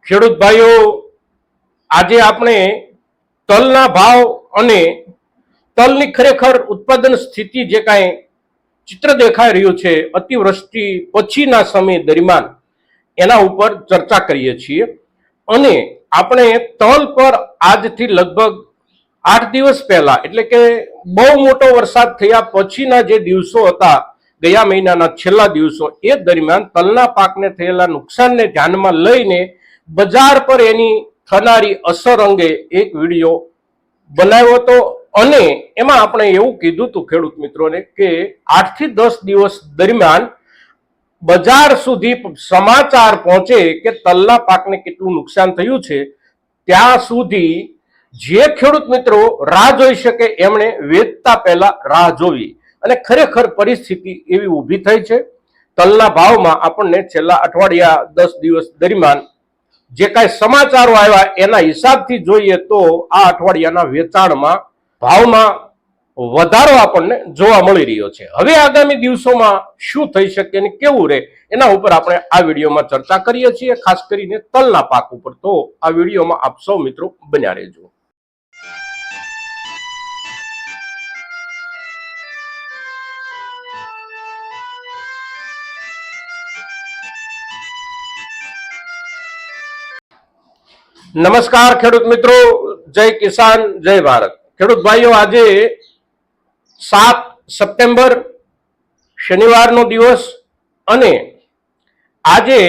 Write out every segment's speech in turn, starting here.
ખેડૂત ભાઈઓ, આજે આપણે તલના ભાવ અને તલની ખરેખર ઉત્પાદન સ્થિતિ જે કાંઈ ચિત્ર દેખાઈ રહ્યું છે અતિવૃષ્ટિ પછીના સમય દરમિયાન એના ઉપર ચર્ચા કરીએ છીએ। અને આપણે તલ પર આજથી લગભગ 8 દિવસ પહેલા એટલે કે બહુ મોટો વરસાદ થયા પછીના જે દિવસો હતા, ગયા મહિનાના છેલ્લા દિવસો, એ દરમિયાન તલના પાકને થયેલા નુકસાનને ધ્યાનમાં લઈને બજાર પર એની થનારી અસર અંગે એક વિડીયો બનાવ્યો હતો અને એમાં આપણે એવું કીધું હતું ખેડૂત મિત્રોને કે 8 થી 10 દિવસ દરમિયાન બજાર સુધી સમાચાર પહોંચે કે તલના પાકને કેટલું નુકસાન થયું છે, ત્યાં સુધી જે ખેડૂત મિત્રો રાહ જોઈ શકે એમણે વેચતા પહેલા રાહ જોવી। અને ખરેખર પરિસ્થિતિ એવી ઊભી થઈ છે। તલના ભાવમાં આપણને છેલ્લા અઠવાડિયા 10 દિવસ દરમિયાન જે કાંઈ સમાચારો આવ્યા એના હિસાબથી જોઈએ તો આ અઠવાડિયાના વેચાણમાં ભાવમાં વધારો આપણને જોવા મળી રહ્યો છે। હવે આગામી દિવસોમાં શું થઈ શકે અને કેવું રહે એના ઉપર આપણે આ વિડીયોમાં ચર્ચા કરીએ છીએ, ખાસ કરીને તલના પાક ઉપર। તો આ વિડીયોમાં આપ સૌ મિત્રો બન્યા રહેજો। નમસ્કાર ખેડૂત મિત્રો, જય કિસાન જય ભારત। ખેડૂત ભાઈઓ, આજે 7 સપ્ટેમ્બર શનિવારનો દિવસ અને આજે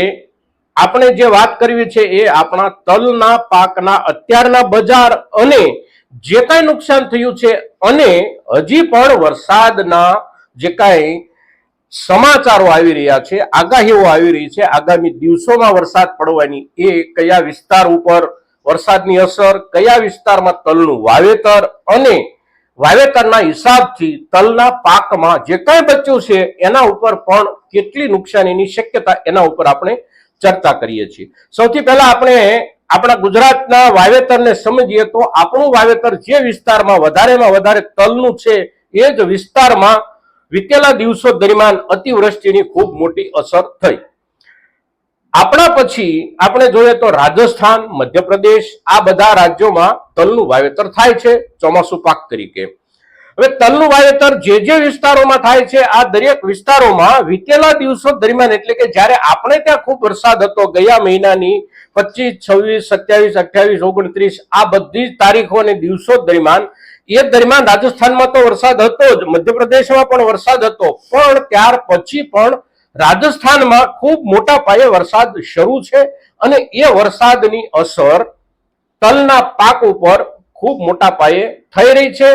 આપણે જે વાત કરવી છે એ આપણા તલના પાકના અત્યારના બજાર અને જે કાંઈ નુકસાન થયું છે અને હજી પણ વરસાદના જે કાંઈ સમાચારો આવી રહ્યા છે, આગાહીઓ આવી રહી છે, આગામી દિવસોમાં વરસાદ પડવાની એ કયા વિસ્તાર ઉપર વરસાદની અસર, કયા વિસ્તારમાં તલનું વાવેતર અને વાવેતરના હિસાબથી તલના પાકમાં જે કાંઈ બચ્યું છે એના ઉપર પણ કેટલી નુકસાનીની શક્યતા એના ઉપર આપણે ચર્ચા કરીએ છીએ। સૌથી પહેલા આપણે આપણા ગુજરાતના વાવેતરને સમજીએ તો આપણું વાવેતર જે વિસ્તારમાં વધારેમાં વધારે તલનું છે એ જ વિસ્તારમાં વિતેલા દિવસો દરમિયાન અતિવૃષ્ટિની ખૂબ મોટી અસર થઈ। આપણા પછી આપણે જોઈએ તો રાજસ્થાન, મધ્યપ્રદેશ, આ બધા રાજ્યોમાં તલનું વાવેતર થાય છે ચોમાસુ પાક તરીકે। હવે તલનું વાવેતર જે જે વિસ્તારોમાં થાય છે આ દરેક વિસ્તારોમાં વિતેલા દિવસો દરમિયાન એટલે કે જ્યારે આપણે ત્યાં ખૂબ વરસાદ હતો ગયા મહિનાની 25, 26, 27, 28, 29 આ બધી તારીખો અને દિવસો દરમિયાન એ દરમિયાન રાજસ્થાનમાં તો વરસાદ હતો જ, મધ્યપ્રદેશમાં પણ વરસાદ હતો, પણ ત્યાર પછી પણ રાજસ્થાનમાં ખૂબ મોટા પાયે વરસાદ શરૂ છે અને એ વરસાદની અસર તલના પાક ઉપર ખૂબ મોટા પાયે થઈ રહી છે।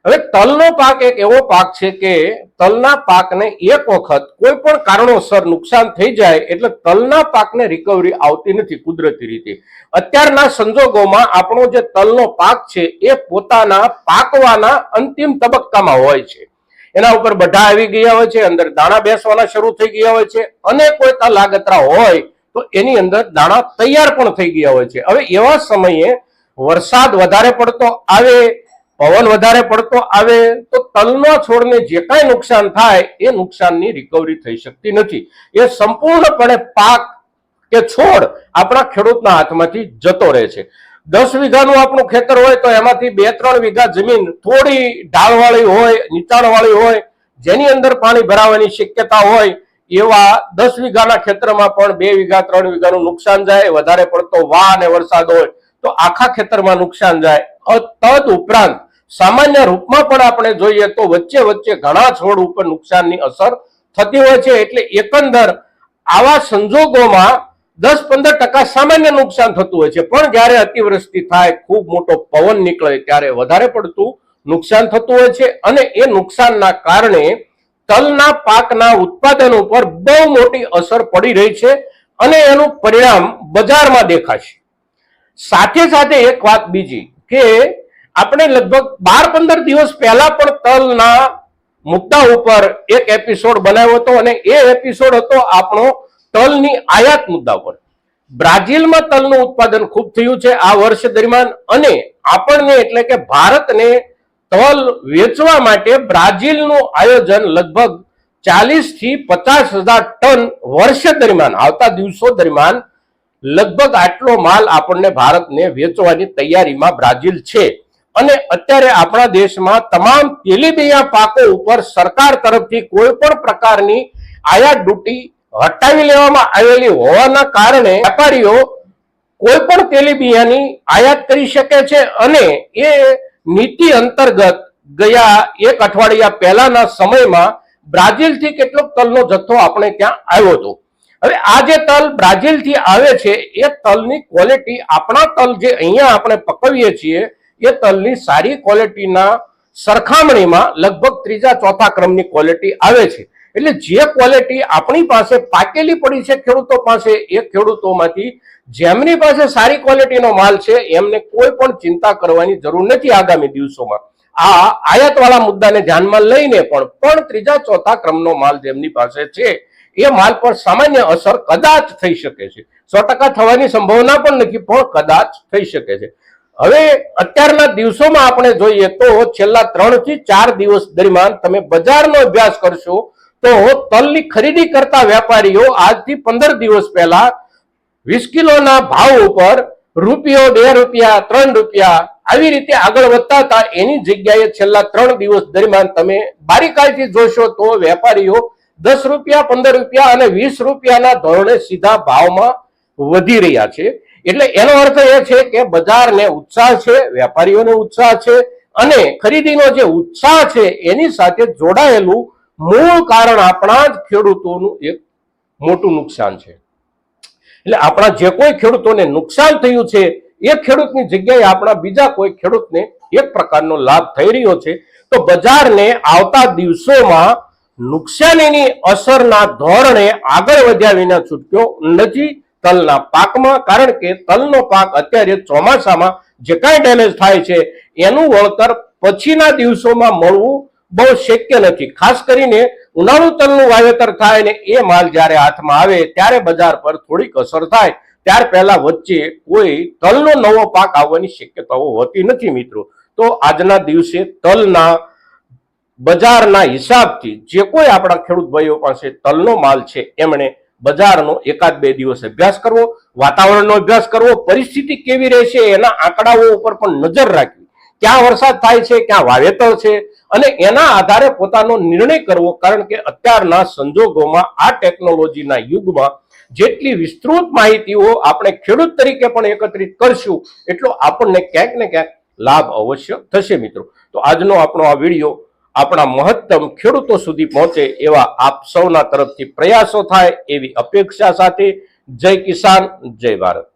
હવે તલનો પાક એક એવો પાક છે કે તલના પાકને એક વખત કોઈ પણ કારણોસર નુકસાન થઈ જાય એટલે તલના પાકને રિકવરી આવતી નથી કુદરતી રીતે। અત્યારના સંજોગોમાં આપણો જે તલનો પાક છે એ પોતાના પાકવાના અંતિમ તબક્કામાં હોય છે, એના ઉપર બઢા આવી ગયા હોય છે, અંદર દાણા બેસવાના શરૂ થઈ ગયા હોય છે અને કોઈ તલ આગતરા હોય તો એની અંદર દાણા તૈયાર પણ થઈ ગયા હોય છે। હવે એવા સમયે વરસાદ વધારે પડતો આવે, પવન વધારે પડતો આવે તો તલના છોડને જે કાંઈ નુકસાન થાય એ નુકસાનની રિકવરી થઈ શકતી નથી। એ સંપૂર્ણપણે પાક કે છોડ આપણા ખેડૂતના હાથમાંથી જતો રહે છે। 10 વીઘાનું આપણું ખેતર હોય તો એમાંથી 2-3 વીઘા જમીન થોડી ઢાળવાળી હોય, નીચાણવાળી હોય, જેની અંદર પાણી ભરાવાની શક્યતા હોય, એવા 10 વીઘાના ખેતરમાં પણ 2 વીઘા 3 વીઘાનું નુકસાન જાય। વધારે પડતો વા અને વરસાદ હોય તો આખા ખેતરમાં નુકસાન જાય। તદ ઉપરાંત સામાન્ય રૂપમાં પણ આપણે જોઈએ તો વચ્ચે વચ્ચે ઘણા છોડ ઉપર નુકસાનની અસર થતી હોય છે। એટલે એકંદર આવા સંજોગોમાં 10-15% સામાન્ય નુકસાન થતું હોય છે, પણ જ્યારે અતિવૃષ્ટિ થાય, ખૂબ મોટો પવન નીકળે ત્યારે વધારે પડતું નુકસાન થતું હોય છે અને એ નુકસાનના કારણે તલના પાકના ઉત્પાદન ઉપર બહુ મોટી અસર પડી રહી છે અને એનું પરિણામ બજારમાં દેખાશે। સાથે સાથે એક વાત બીજી કે આપણે લગભગ 12-15 દિવસ પહેલા પણ તલના મુદ્દા ઉપર એક એપિસોડ બનાવ્યો હતો અને એ એપિસોડ હતો આપણો તલની આયાત મુદ્દા પર। બ્રાઝિલમાં તલનું ઉત્પાદન ખૂબ થયું છે આ વર્ષ દરમિયાન અને આપણને એટલે કે ભારતને તલ વેચવા માટે બ્રાઝિલનું આયોજન લગભગ 40 થી 50 હજાર ટન વર્ષ દરમિયાન આવતા દિવસો દરમિયાન લગભગ આટલો માલ આપણને ભારતને વેચવાની તૈયારીમાં બ્રાઝિલ છે અને અત્યારે આપણા દેશમાં તમામ તેલીબિયાં પાકો ઉપર સરકાર તરફથી કોઈ પણ પ્રકારની આયાત ડ્યુટી હટાવી લેવામાં આવેલી હોવાના કારણે વેપારીઓ કોઈ પણ તેલીબિયાંની આયાત કરી શકે છે અને એ નીતિ અંતર્ગત ગયા એક અઠવાડિયા પહેલાના સમયમાં બ્રાઝિલથી કેટલોક તલનો જથ્થો આપણે ત્યાં આવ્યો હતો. હવે આ જે તલ બ્રાઝિલથી આવે છે એ તલની ક્વોલિટી આપણા તલ જે અહીંયા આપણે પકવીએ છીએ એ તલની સારી ક્વોલિટીના સરખામણીમાં લગભગ ત્રીજા ચોથા ક્રમની ક્વોલિટી આવે છે. એટલે જે ક્વોલિટી આપણી પાસે પાકેલી પડી છે ખેડૂતો પાસે, એ ખેડૂતોમાંથી જેમની પાસે સારી ક્વોલિટીનો માલ છે એમને કોઈ પણ ચિંતા કરવાની જરૂર નથી આગામી દિવસોમાં. આ આયાતવાળા મુદ્દાને ધ્યાનમાં લઈને પણ ત્રીજા ચોથા ક્રમનો માલ જેમની પાસે છે એ માલ પર સામાન્ય અસર કદાચ થઈ શકે છે. 100% થવાની સંભાવના પણ નથી, પણ કદાચ થઈ શકે છે. હવે અત્યારના દિવસોમાં આપણે જોઈએ તો છેલ્લા 3 થી 4 દિવસ દરમિયાન તમે બજારનો અભ્યાસ કરશો તો તલની ખરીદી કરતા વેપારીઓ આજથી 15 દિવસ પહેલા 20 કિલોના ભાવ ઉપર રૂપિયો, 2 રૂપિયા, 3 રૂપિયા આવી રીતે આગળ વધતા હતા. એની જગ્યાએ છેલ્લા 3 દિવસ દરમિયાન તમે બારીકાઈથી જોશો તો વેપારીઓ 10 રૂપિયા, 15 રૂપિયા અને 20 રૂપિયાના ધોરણે સીધા ભાવમાં વધી રહ્યા છે. એટલે એનો અર્થ એ છે કે બજારને ઉત્સાહ છે, વેપારીઓને ઉત્સાહ છે અને ખરીદીનો જે ઉત્સાહ છે એની સાથે જોડાયેલું મૂળ કારણ આપણા જ ખેડૂતોનું એક મોટું નુકસાન છે. એટલે આપણા જે કોઈ ખેડૂતોને નુકસાન થયું છે એ ખેડૂતની જગ્યાએ આપણા બીજા કોઈ ખેડૂતને એક પ્રકારનો લાભ થઈ રહ્યો છે. તો બજારને આવતા દિવસોમાં નુકસાનીની અસરના ધોરણે આગળ વધ્યા વિના છૂટક્યો નથી તલના પાકમાં. કારણ કે તલનો પાક અત્યારે ચોમાસામાં જે કાંઈ ડેમેજ થાય છે એનું વળતર પછીના દિવસોમાં મળવું બહુ શક્ય નથી. ખાસ કરીને ઉનાળુ તલનું વાવેતર થાય ને એ માલ જ્યારે હાથમાં આવે ત્યારે બજાર પર થોડીક અસર થાય, ત્યાર પહેલા વચ્ચે કોઈ તલનો નવો પાક આવવાની શક્યતાઓ હોતી નથી મિત્રો. તો આજના દિવસે તલના બજારના હિસાબથી જે કોઈ આપણા ખેડૂત ભાઈઓ પાસે તલનો માલ છે એમણે બજારનો 1-2 દિવસ અભ્યાસ કરવો, વાતાવરણનો અભ્યાસ કરવો, પરિસ્થિતિ કેવી રહેશે એના આંકડાઓ ઉપર પણ નજર રાખવી, ક્યાં વરસાદ થાય છે, ક્યાં વાવેતર છે અને એના આધારે પોતાનો નિર્ણય કરવો. કારણ કે અત્યારના સંજોગોમાં આ ટેકનોલોજીના યુગમાં જેટલી વિસ્તૃત માહિતીઓ આપણે ખેડૂત તરીકે પણ એકત્રિત કરશું એટલો આપણને ક્યાંક ને ક્યાંક લાભ અવશ્ય થશે મિત્રો. તો આજનો આપણો આ વિડીયો આપણા મહત્તમ ખેડૂતો સુધી પહોંચે એવા આપ સૌના તરફથી પ્રયાસો થાય એવી અપેક્ષા સાથે જય કિસાન, જય ભારત.